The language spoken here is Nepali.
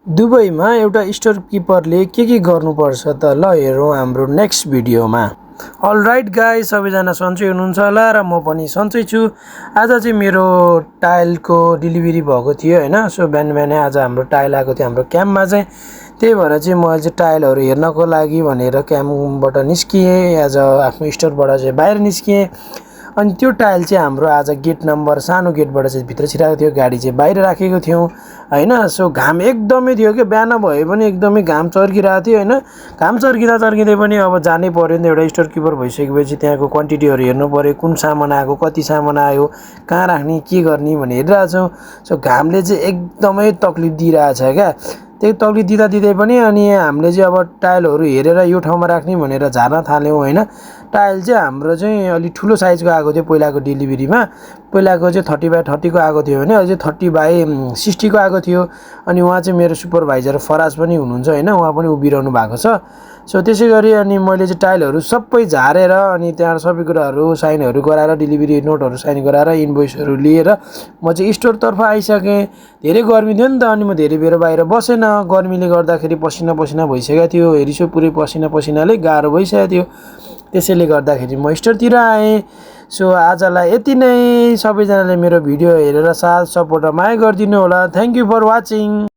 दुबईमा एउटा स्टोर किपरले के गर्नुपर्छ त ल हेरौँ हाम्रो नेक्स्ट भिडियोमा। अलराइट गाइस, सबैजना सन्चै हुनुहुन्छ होला र म पनि सन्चै छु। आज चाहिँ मेरो टाइलको डेलिभरी भएको थियो हैन। सो बिहानै आज हाम्रो टाइल आएको थियो हाम्रो क्याम्पमा चाहिँ। त्यही भएर चाहिँ म चाहिँ टाइलहरू हेर्नको लागि भनेर क्याम्पबाट निस्किएँ। आज आफ्नो स्टोरबाट चाहिँ बाहिर निस्किएँ। अनि त्यो टाइल चाहिँ हाम्रो आज गेट नम्बर सानो गेटबाट चाहिँ भित्र छिराएको थियो, गाडी चाहिँ बाहिर राखेको थियौँ हैन। सो घाम एकदमै थियो कि बिहान भए पनि एकदमै घाम चर्किरहेको थियो हैन। घाम चर्किँदै पनि अब जानै पर्यो नि त, एउटा स्टोर किपर भइसकेपछि त्यहाँको क्वान्टिटीहरू हेर्नु पर्यो, कुन सामान आएको, कति सामान आयो, कहाँ राख्ने, के गर्ने भनेर हेरिरहेछौँ। सो घामले चाहिँ एकदमै तकलिफ दिइरहेछ क्या। त्यही तकलिफ दिँदै पनि अनि हामीले चाहिँ अब टाइलहरू हेरेर यो ठाउँमा राख्ने भनेर झार्न थाल्यौँ हैन। टाइल चाहिँ हाम्रो चाहिँ अलिक ठुलो साइजको आएको थियो पहिलाको डेलिभरीमा। पहिलाको चाहिँ 30x30 को आएको थियो भने अहिले चाहिँ 30x60 को आएको थियो। अनि उहाँ चाहिँ मेरो सुपरभाइजर फराज पनि हुनुहुन्छ हैन, उहाँ पनि उभिरहनु भएको छ। सो त्यसै गरी अनि मैले चाहिँ टाइलहरू सबै झारेर अनि त्यहाँ सबै कुराहरू साइनहरू गराएर, डेलिभरी नोटहरू साइन गराएर, इन्भोइसहरू लिएर म चाहिँ स्टोरतर्फ आइसकेँ। धेरै गर्मी थियो नि त, अनि म धेरै बेर बाहिर बसेन। गर्मीले गर्दाखेरि पसिना भइसकेको थियो, हेरिसो पुरै पसिनाले गाह्रो भइसकेको थियो। त्यसैले गर्दाखेरि म स्टोरतिर आएँ। सो आजलाई यति नै। सबैजनाले मेरो भिडियो हेरेर साथ सपोर्ट र माया गरिदिनु होला। Thank you for watching.